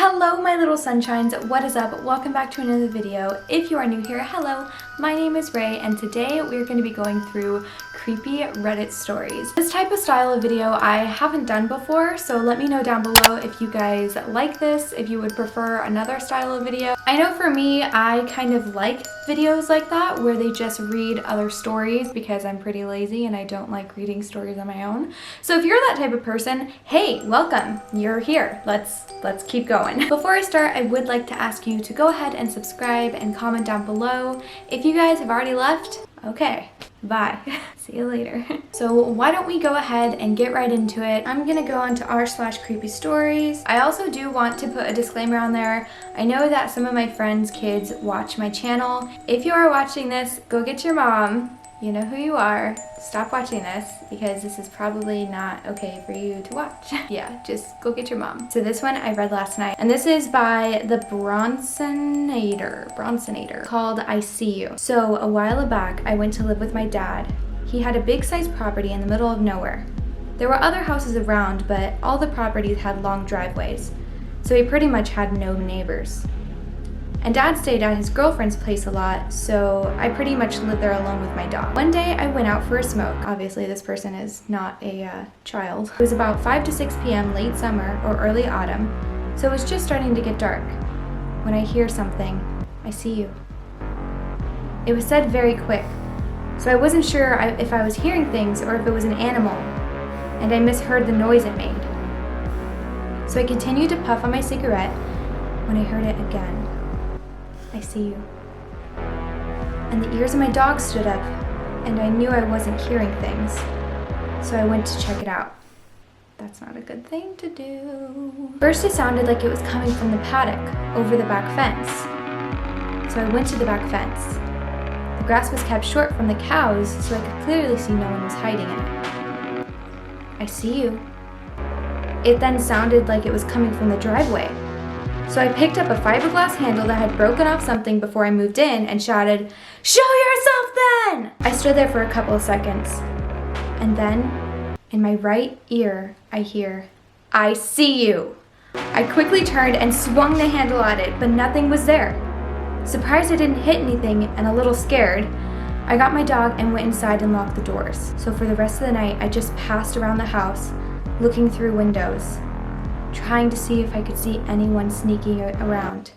Hello my little sunshines, what is up? Welcome back to another video. If you are new here, hello, my name is Ray and today we're going to be going through creepy Reddit stories. This type of style of video I haven't done before, so let me know down below if you guys like this, if you would prefer another style of video. I know for me, I kind of like videos like that where they just read other stories because I'm pretty lazy and I don't like reading stories on my own. So if you're that type of person, hey, welcome, you're here. Let's keep going. Before I start, I would like to ask you to go ahead and subscribe and comment down below. If you guys have already left, okay, bye. See you later. So why don't we go ahead and get right into it. I'm gonna go on to r/creepy stories. I also do want to put a disclaimer on there. I know that some of my friends' kids watch my channel. If you are watching this, go get your mom. You know who you are. Stop watching this because this is probably not okay for you to watch. Yeah, just go get your mom. So this one I read last night and this is by the Bronsonator called I See You. So a while back I went to live with my dad. He had a big sized property in the middle of nowhere. There were other houses around, but all the properties had long driveways. So he pretty much had no neighbors. And Dad stayed at his girlfriend's place a lot, so I pretty much lived there alone with my dog. One day I went out for a smoke. Obviously this person is not a child. It was about 5 to 6 p.m. late summer or early autumn, so it was just starting to get dark. When I hear something, I see you. It was said very quick, so I wasn't sure if I was hearing things or if it was an animal, and I misheard the noise it made. So I continued to puff on my cigarette when I heard it again. I see you. And the ears of my dog stood up, and I knew I wasn't hearing things, so I went to check it out. That's not a good thing to do. First it sounded like it was coming from the paddock, over the back fence. So I went to the back fence. The grass was kept short from the cows, so I could clearly see no one was hiding in it. I see you. It then sounded like it was coming from the driveway. So I picked up a fiberglass handle that had broken off something before I moved in and shouted, "Show yourself then!" I stood there for a couple of seconds. And then, in my right ear, I hear, "I see you." I quickly turned and swung the handle at it, but nothing was there. Surprised I didn't hit anything and a little scared, I got my dog and went inside and locked the doors. So for the rest of the night, I just passed around the house, looking through windows, trying to see if I could see anyone sneaking around.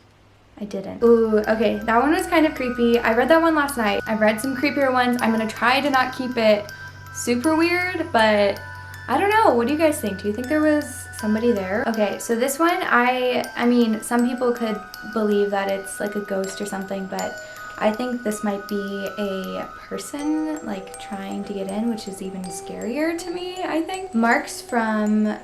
I didn't. Ooh, okay, that one was kind of creepy. I read that one last night. I've read some creepier ones. I'm gonna try to not keep it super weird, but I don't know. What do you guys think? Do you think there was somebody there? Okay, so this one, I mean, some people could believe that it's like a ghost or something, but I think this might be a person like trying to get in, which is even scarier to me, I think. Mark's from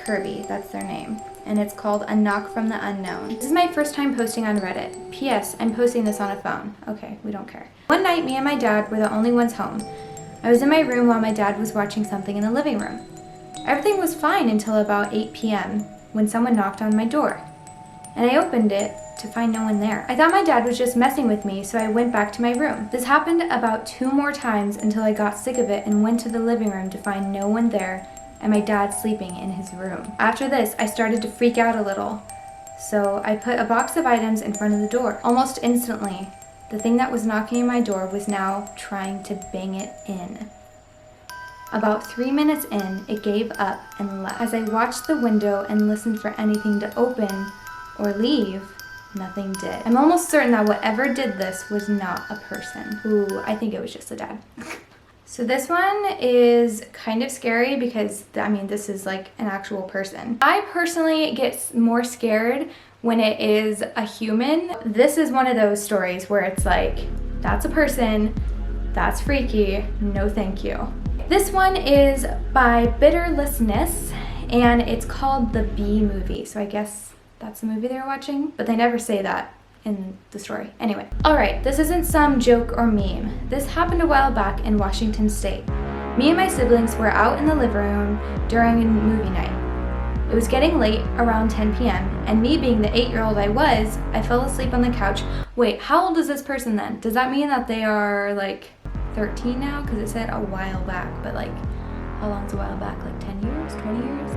Kirby, that's their name, and it's called A Knock from the Unknown. This is my first time posting on Reddit. P.S. I'm posting this on a phone. Okay, we don't care. One night, me and my dad were the only ones home. I was in my room while my dad was watching something in the living room. Everything was fine until about 8 p.m. when someone knocked on my door, and I opened it to find no one there. I thought my dad was just messing with me, so I went back to my room. This happened about 2 more times until I got sick of it and went to the living room to find no one there and my dad sleeping in his room. After this, I started to freak out a little, so I put a box of items in front of the door. Almost instantly, the thing that was knocking on my door was now trying to bang it in. About 3 minutes in, it gave up and left. As I watched the window and listened for anything to open or leave, nothing did. I'm almost certain that whatever did this was not a person. Ooh, I think it was just a dad. So this one is kind of scary because, I mean, this is like an actual person. I personally get more scared when it is a human. This is one of those stories where it's like, that's a person, that's freaky, no thank you. This one is by Bitterlessness and it's called The Bee Movie. So I guess that's the movie they were watching, but they never say that in the story. Anyway, alright, this isn't some joke or meme. This happened a while back in Washington State. Me and my siblings were out in the living room during a movie night. It was getting late, around 10 p.m., and me being the 8-year-old I was, I fell asleep on the couch. Wait, how old is this person then? Does that mean that they are like 13 now? Because it said a while back, but like, how long's a while back? Like 10 years? 20 years?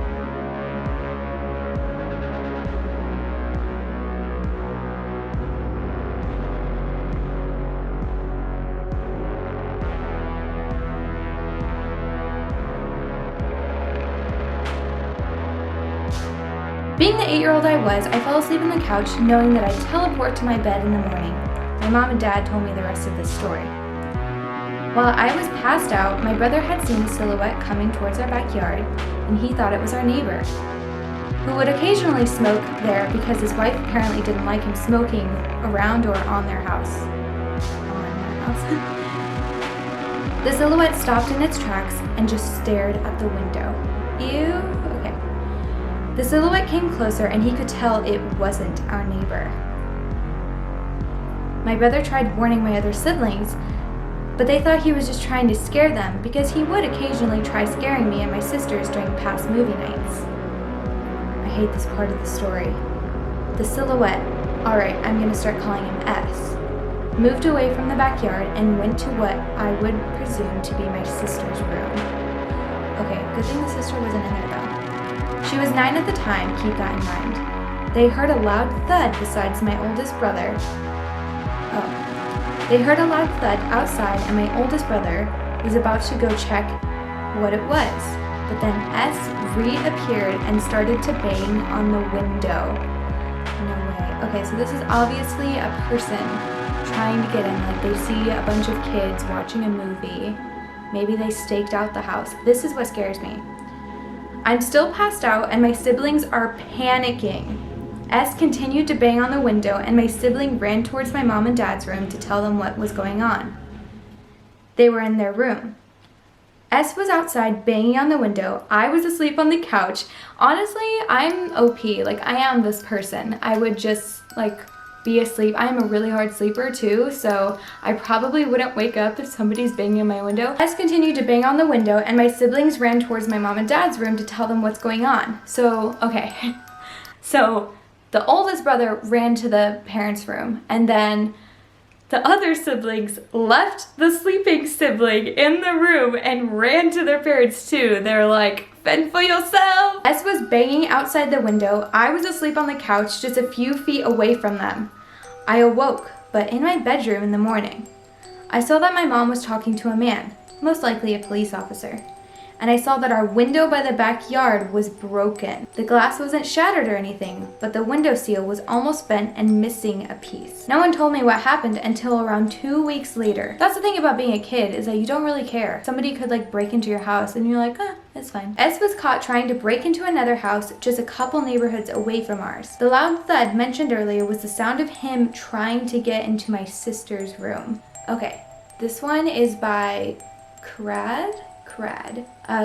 Being the 8-year-old I was, I fell asleep on the couch knowing that I'd teleport to my bed in the morning. My mom and dad told me the rest of this story. While I was passed out, my brother had seen a silhouette coming towards our backyard, and he thought it was our neighbor, who would occasionally smoke there because his wife apparently didn't like him smoking around or on their house. The silhouette stopped in its tracks and just stared at the window. Ew, okay. The silhouette came closer and he could tell it wasn't our neighbor. My brother tried warning my other siblings, but they thought he was just trying to scare them because he would occasionally try scaring me and my sisters during past movie nights. I hate this part of the story. The silhouette, alright, I'm gonna start calling him S, moved away from the backyard and went to what I would presume to be my sister's room. Okay, good thing the sister wasn't in there though. She was 9 at the time, keep that in mind. They heard a loud thud besides my oldest brother. They heard a loud thud outside and my oldest brother was about to go check what it was. But then S reappeared and started to bang on the window. No way. Okay, so this is obviously a person trying to get in. Like they see a bunch of kids watching a movie. Maybe they staked out the house. This is what scares me. I'm still passed out and my siblings are panicking. S continued to bang on the window and my sibling ran towards my mom and dad's room to tell them what was going on. They were in their room. S was outside banging on the window. I was asleep on the couch. Honestly, I'm OP. Like, I am this person. I would just, like, be asleep. I am a really hard sleeper, too, so I probably wouldn't wake up if somebody's banging on my window. S continued to bang on the window, and my siblings ran towards my mom and dad's room to tell them what's going on. So, okay. So, the oldest brother ran to the parents' room, and then the other siblings left the sleeping sibling in the room and ran to their parents too. They're like, fend for yourself. S was banging outside the window. I was asleep on the couch just a few feet away from them. I awoke, but in my bedroom in the morning. I saw that my mom was talking to a man, most likely a police officer. And I saw that our window by the backyard was broken. The glass wasn't shattered or anything, but the window seal was almost bent and missing a piece. No one told me what happened until around 2 weeks later. That's the thing about being a kid, is that you don't really care. Somebody could like break into your house and you're like, it's fine. S was caught trying to break into another house just a couple neighborhoods away from ours. The loud thud mentioned earlier was the sound of him trying to get into my sister's room. Okay, this one is by Crad.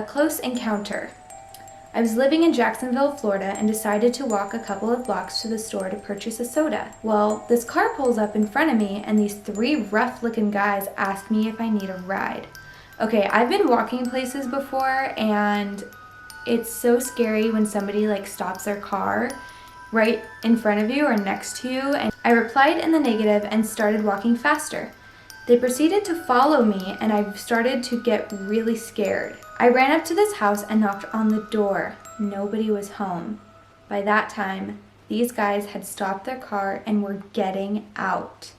Close encounter. I was living in Jacksonville, Florida, and decided to walk a couple of blocks to the store to purchase a soda. Well, this car pulls up in front of me, and these 3 rough-looking guys ask me if I need a ride. Okay, I've been walking places before, and it's so scary when somebody like stops their car right in front of you or next to you, and I replied in the negative and started walking faster. They proceeded to follow me and I started to get really scared. I ran up to this house and knocked on the door. Nobody was home. By that time, these guys had stopped their car and were getting out.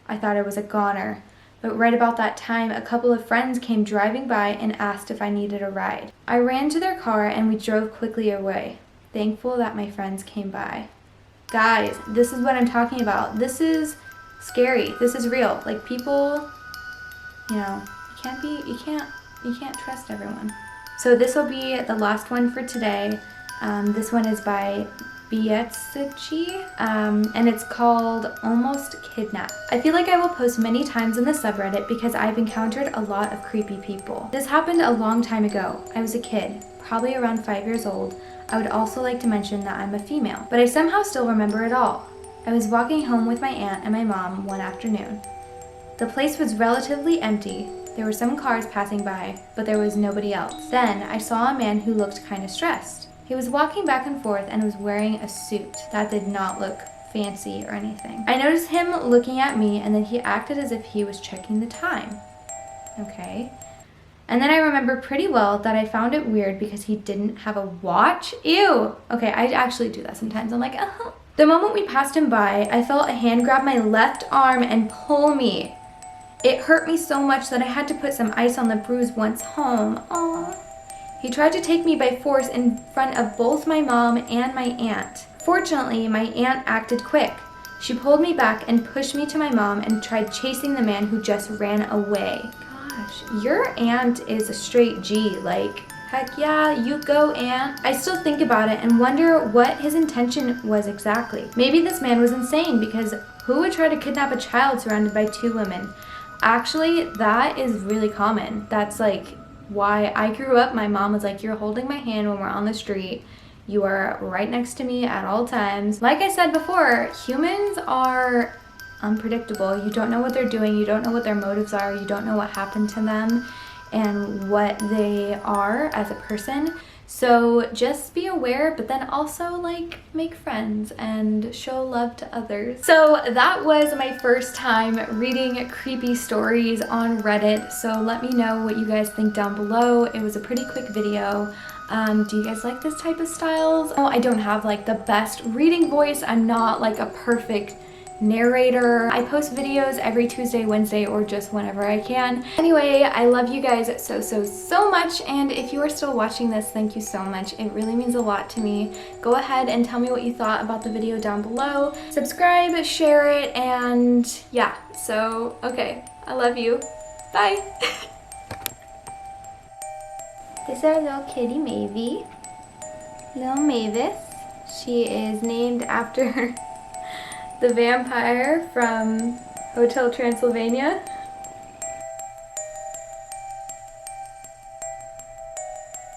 I thought I was a goner, but right about that time, a couple of friends came driving by and asked if I needed a ride. I ran to their car and we drove quickly away, thankful that my friends came by. Guys, this is what I'm talking about. This is scary. This is real. Like, people, you can't trust everyone. So this will be the last one for today. This one is by Bietsuchi, and it's called Almost Kidnap. I feel like I will post many times in the subreddit because I've encountered a lot of creepy people. This happened a long time ago. I was a kid, probably around 5 years old. I would also like to mention that I'm a female, but I somehow still remember it all. I was walking home with my aunt and my mom one afternoon. The place was relatively empty. There were some cars passing by, but there was nobody else. Then I saw a man who looked kind of stressed. He was walking back and forth and was wearing a suit that did not look fancy or anything. I noticed him looking at me and then he acted as if he was checking the time. Okay. And then I remember pretty well that I found it weird because he didn't have a watch. Ew! Okay, I actually do that sometimes. I'm like, The moment we passed him by, I felt a hand grab my left arm and pull me. It hurt me so much that I had to put some ice on the bruise once home. Aww. He tried to take me by force in front of both my mom and my aunt. Fortunately, my aunt acted quick. She pulled me back and pushed me to my mom and tried chasing the man who just ran away. Gosh, your aunt is a straight G, like, heck yeah, you go, aunt. I still think about it and wonder what his intention was exactly. Maybe this man was insane, because who would try to kidnap a child surrounded by two women? Actually, that is really common. That's like why I grew up. My mom was like, you're holding my hand when we're on the street. You are right next to me at all times. Like I said before, humans are unpredictable. You don't know what they're doing. You don't know what their motives are. You don't know what happened to them and what they are as a person. So just be aware, but then also like make friends and show love to others. So that was my first time reading creepy stories on Reddit. So let me know what you guys think down below. It was a pretty quick video. Do you guys like this type of styles? Oh, I don't have like the best reading voice. I'm not like a perfect narrator. I post videos every Tuesday, Wednesday, or just whenever I can. Anyway, I love you guys so much, and if you are still watching this, thank you so much. It really means a lot to me. Go ahead and tell me what you thought about the video down below. Subscribe, share it, and yeah, so okay, I love you. Bye. This is our little kitty Mavie. Little Mavis. She is named after the vampire from Hotel Transylvania.